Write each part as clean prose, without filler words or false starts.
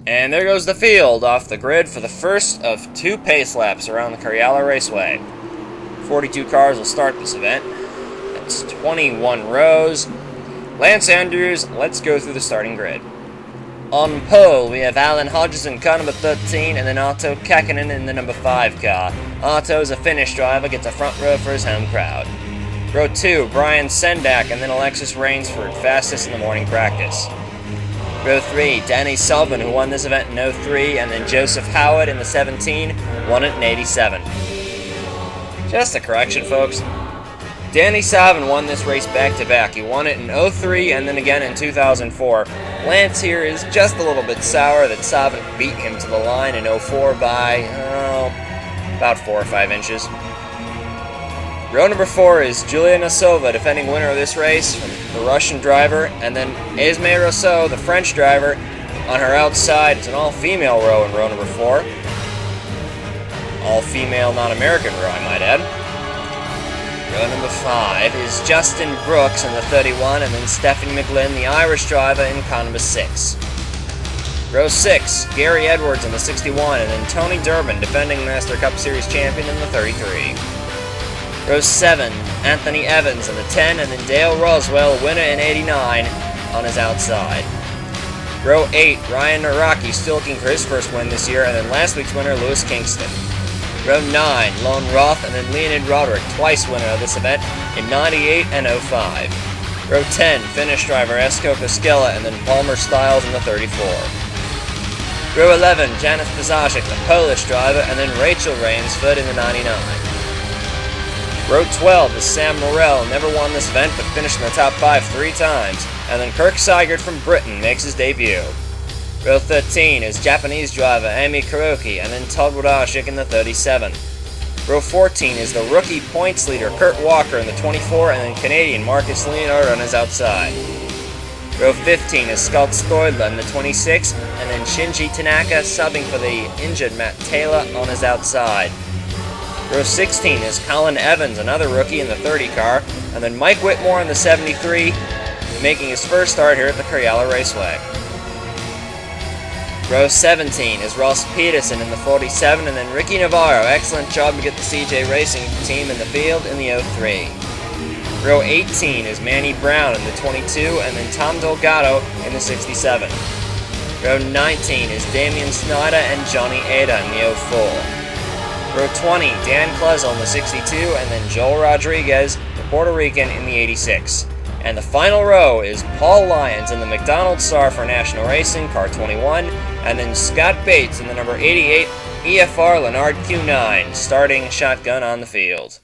And there goes the field off the grid for the first of 2 pace laps around the Karjala Raceway. 42 cars will start this event. That's 21 rows. Lance Andrews, let's go through the starting grid. On pole, we have Alan Hodges in car number 13, and then Otto Kakkonen in the number 5 car. Otto is a Finnish driver, gets a front row for his home crowd. Row 2, Brian Sendak, and then Alexis Rainsford, fastest in the morning practice. Row 3, Danny Sullivan, who won this event in 03, and then Joseph Howard in the 17, won it in 87. Just a correction, folks. Danny Sullivan won this race back-to-back. He won it in 03 and then again in 2004. Lance here is just a little bit sour that Sullivan beat him to the line in 04 by, about 4 or 5 inches. Row number 4 is Julia Nosova, defending winner of this race, from the Russian driver, and then Esme Rousseau, the French driver, on her outside. It's an all-female row in row number 4. All-female, non-American row, I might add. Row number 5 is Justin Brooks in the 31, and then Stephanie McGlynn, the Irish driver, in car number 6. Row 6, Gary Edwards in the 61, and then Tony Durbin, defending Master Cup Series champion, in the 33. Row 7, Anthony Evans in the 10, and then Dale Roswell, winner in 89, on his outside. Row 8, Ryan Naraki, still looking for his first win this year, and then last week's winner, Lewis Kingston. Row 9, Lone Roth, and then Leonid Roderick, twice winner of this event, in 98 and 05. Row 10, Finnish driver Esko Koskela, and then Palmer Stiles in the 34. Row 11, Janis Pizaszek, the Polish driver, and then Rachel Rainsford in the 99. Row 12 is Sam Morrell, never won this event but finished in the top 5 3 times, and then Kirk Seigert from Britain makes his debut. Row 13 is Japanese driver Amy Kuroki, and then Todd Wodashik in the 37. Row 14 is the rookie points leader Kurt Walker in the 24, and then Canadian Marcus Leonard on his outside. Row 15 is Scott Stoidler in the 26, and then Shinji Tanaka subbing for the injured Matt Taylor on his outside. Row 16 is Colin Evans, another rookie in the 30 car, and then Mike Whitmore in the 73, making his first start here at the Karjala Raceway. Row 17 is Ross Peterson in the 47, and then Ricky Navarro, excellent job to get the CJ Racing team in the field in the 03. Row 18 is Manny Brown in the 22, and then Tom Delgado in the 67. Row 19 is Damian Snyder and Johnny Ada in the 04. Row 20, Dan Klezel in the 62, and then Joel Rodriguez, the Puerto Rican, in the 86. And the final row is Paul Lyons in the McDonald Star for National Racing, car 21, and then Scott Bates in the number 88 EFR Leonard Q9, starting shotgun on the field.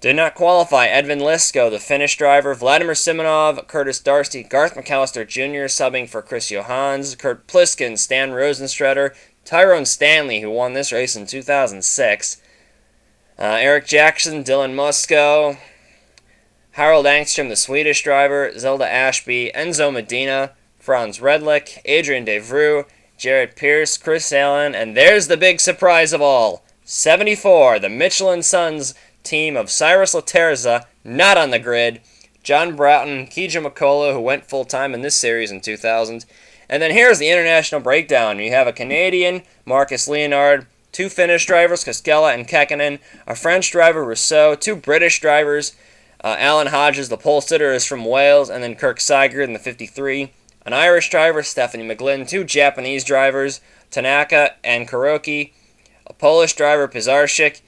Did not qualify Edvin Lisko, the Finnish driver, Vladimir Simonov, Curtis Darcy, Garth McAllister Jr. subbing for Chris Johans, Kurt Pliskin, Stan Rosenstrutter, Tyrone Stanley, who won this race in 2006, Eric Jackson, Dylan Musko, Harold Angstrom, the Swedish driver, Zelda Ashby, Enzo Medina, Franz Redlich, Adrian DeVreux, Jared Pierce, Chris Allen, and there's the big surprise of all, 74, the Michelin Sons team of Cyrus Laterza, not on the grid, John Broughton, Keija McCullough, who went full-time in this series in 2000, and then here's the international breakdown. You have a Canadian, Marcus Leonard, 2 Finnish drivers, Koskela and Kekkonen, a French driver, Rousseau, 2 British drivers, Alan Hodges, the pole sitter, is from Wales, and then Kirk Seigert in the 53, an Irish driver, Stephanie McGlynn, 2 Japanese drivers, Tanaka and Kuroki, a Polish driver, Pizaszek,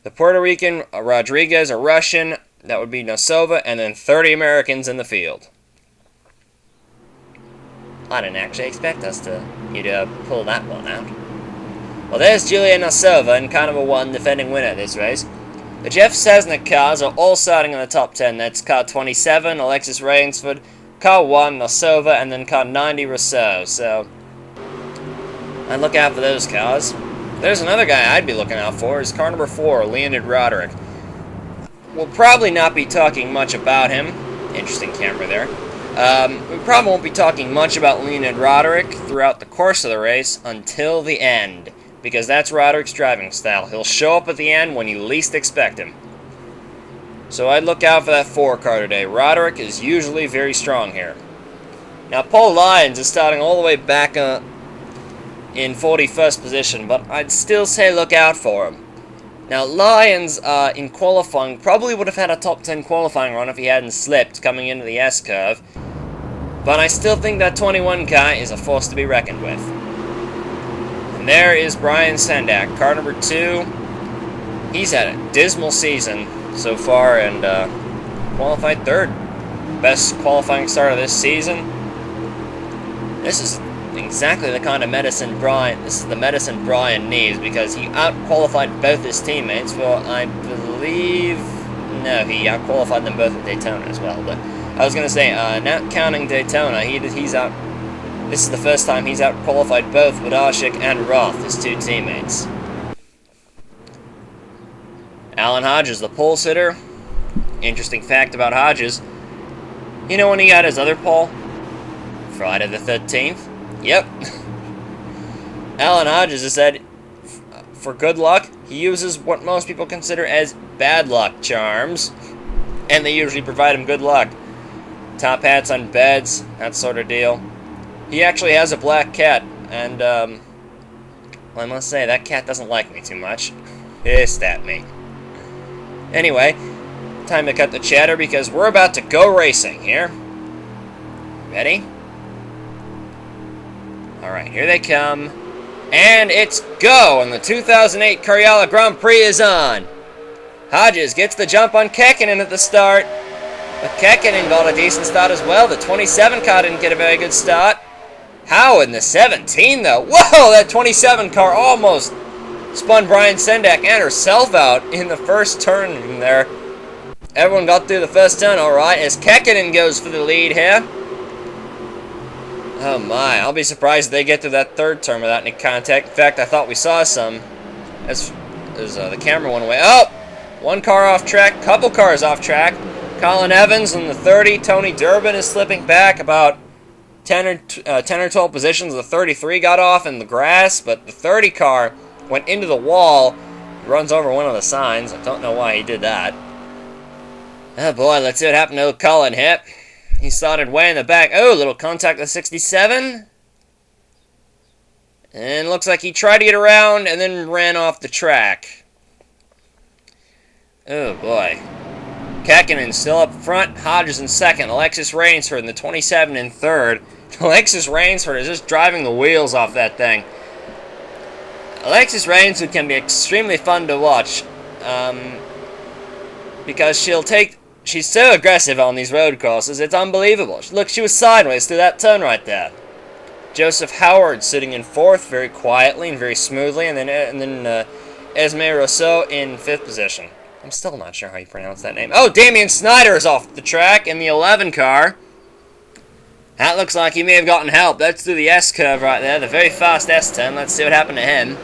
the Puerto Rican, Rodriguez, a Russian, that would be Nosova, and then 30 Americans in the field. I didn't actually expect you to pull that one out. Well, there's Julia Nosova in car number 1, defending winner of this race. The Jeff Cessna cars are all starting in the top 10. That's car 27, Alexis Rainsford, car 1, Nosova, and then car 90, Rousseau. So, I'd look out for those cars. There's another guy I'd be looking out for, is car number 4, Leonid Roderick. We'll probably not be talking much about him. Interesting camera there. We probably won't be talking much about Leonid Roderick throughout the course of the race until the end, because that's Roderick's driving style. He'll show up at the end when you least expect him. So I'd look out for that 4 car today. Roderick is usually very strong here. Now, Paul Lyons is starting all the way back in 41st position, but I'd still say look out for him. Now, Lyons, in qualifying, probably would have had a top 10 qualifying run if he hadn't slipped coming into the S-curve, but I still think that 21 car is a force to be reckoned with. And there is Brian Sendak, car number 2. He's had a dismal season so far and qualified 3rd. Best qualifying start of this season. This is exactly the kind of medicine Brian needs, because he out-qualified both his teammates for, I believe, no, he out-qualified them both at Daytona as well, but I was going to say, not counting Daytona, he's out, this is the first time he's out-qualified both Wodashik and Roth, his 2 teammates. Alan Hodges, the pole sitter. Interesting fact about Hodges, you know when he got his other pole? Friday the 13th? Yep. Alan Hodges has said, for good luck, he uses what most people consider as bad luck charms, and they usually provide him good luck. Top hats on beds, that sort of deal. He actually has a black cat, and, well, I must say, that cat doesn't like me too much. Pissed at me. Anyway, time to cut the chatter because we're about to go racing here. Ready? Alright, here they come. And it's go! And the 2008 Karjala Grand Prix is on. Hodges gets the jump on Kekkonen at the start. But Kekkonen got a decent start as well. The 27 car didn't get a very good start. How in the 17 though? Whoa! That 27 car almost spun Brian Sendak and herself out in the first turn there. Everyone got through the first turn alright as Kekkonen goes for the lead here. Oh my, I'll be surprised if they get to that 3rd turn without any contact. In fact, I thought we saw some as the camera went away. Oh! 1 car off track, couple cars off track. Colin Evans in the 30, Tony Durbin is slipping back about 10 or 12 positions. The 33 got off in the grass, but the 30 car went into the wall. He runs over one of the signs. I don't know why he did that. Oh boy, let's see what happened to Colin Hip. He started way in the back. Oh, little contact with 67. And looks like he tried to get around and then ran off the track. Oh boy. Kekkonen still up front. Hodges in 2nd. Alexis Rainsford in the 27 in 3rd. Alexis Rainsford is just driving the wheels off that thing. Alexis Rainsford can be extremely fun to watch. Because she's so aggressive on these road courses, it's unbelievable. Look, she was sideways through that turn right there. Joseph Howard sitting in 4th very quietly and very smoothly, and then Esme Rousseau in 5th position. I'm still not sure how you pronounce that name. Oh, Damian Snyder is off the track in the 11 car. That looks like he may have gotten help. That's through the S-curve right there, the very fast S-turn. Let's see what happened to him.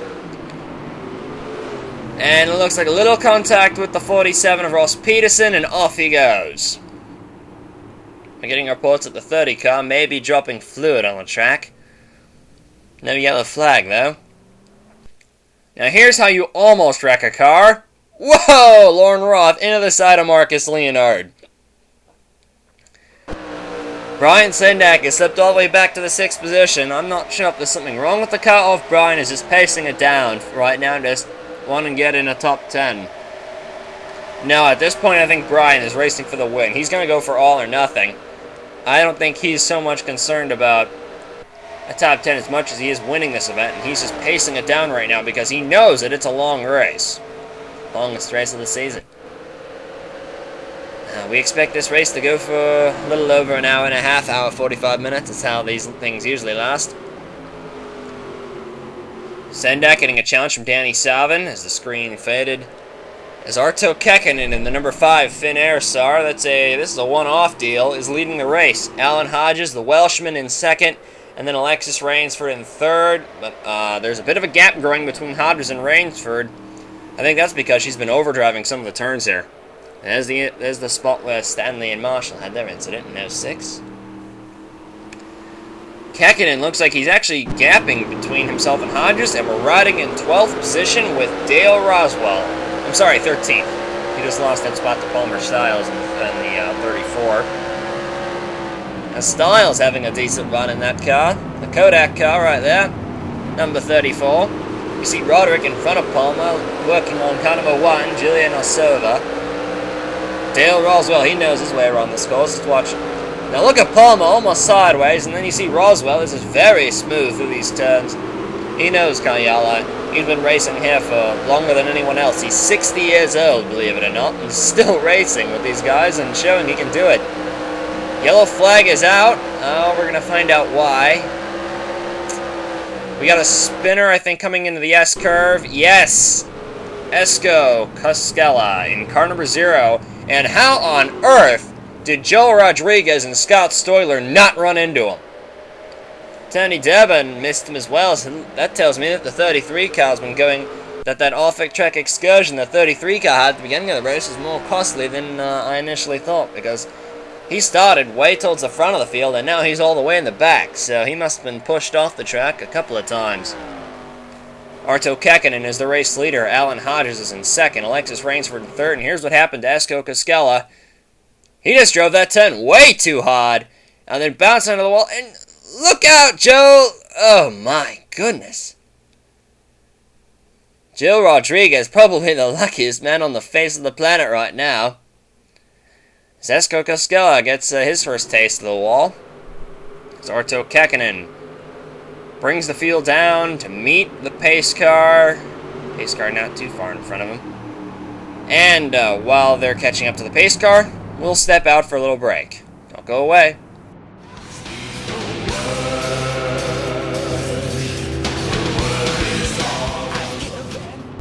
And it looks like a little contact with the 47 of Ross Peterson, and off he goes. We're getting reports that the 30 car may be dropping fluid on the track. No yellow flag, though. Now here's how you almost wreck a car. Whoa! Lauren Roth into the side of Marcus Leonard. Brian Sendak is slipped all the way back to the 6th position. I'm not sure if there's something wrong with the car or if Brian is just pacing it down right now and just wanting to get in a top 10. No, at this point I think Brian is racing for the win. He's going to go for all or nothing. I don't think he's so much concerned about a top 10 as much as he is winning this event, and he's just pacing it down right now because he knows that it's a long race. Longest race of the season. We expect this race to go for a little over an hour and a half, hour 45 minutes. That's how these things usually last. Sendak getting a challenge from Danny Salvin as the screen faded. As Arto Kekkonen in the number 5 Finn Airsar, this is a one-off deal, is leading the race. Alan Hodges, the Welshman, in 2nd, and then Alexis Rainsford in 3rd. But there's a bit of a gap growing between Hodges and Rainsford. I think that's because she's been overdriving some of the turns here. And there's the spot where Stanley and Marshall had their incident in 06. Kekkonen looks like he's actually gapping between himself and Hodges, and we're riding in 12th position with Dale Roswell. I'm sorry, 13th. He just lost that spot to Palmer Styles in the 34. Styles having a decent run in that car. The Kodak car right there. Number 34. You see Roderick in front of Palmer, working on car number 1, Julian Osova. Dale Roswell, he knows his way around this course. Just watch. Now look at Palmer, almost sideways, and then you see Roswell. This is very smooth through these turns. He knows Karjala. He's been racing here for longer than anyone else. He's 60 years old, believe it or not, and still racing with these guys and showing he can do it. Yellow flag is out. Oh, we're going to find out why. We got a spinner, I think, coming into the S-curve. Yes! Esco Cascella in car number 0. And how on earth did Joe Rodriguez and Scott Stoiler not run into him? Tony Devon missed him as well, so that tells me that the 33 car's been going, that off-track excursion the 33 car had at the beginning of the race was more costly than I initially thought, because he started way towards the front of the field, and now he's all the way in the back, so he must have been pushed off the track a couple of times. Arto Kekkonen is the race leader. Alan Hodges is in second. Alexis Rainsford in third, and here's what happened to Esco Cascella. He just drove that turn way too hard, and then bounced into the wall, and look out, Joe! Oh my goodness. Joe Rodriguez, probably the luckiest man on the face of the planet right now. Esco Cascella gets his first taste of the wall. As Arto Kekkonen brings the field down to meet the pace car. Pace car not too far in front of him. And while they're catching up to the pace car, we'll step out for a little break. Don't go away.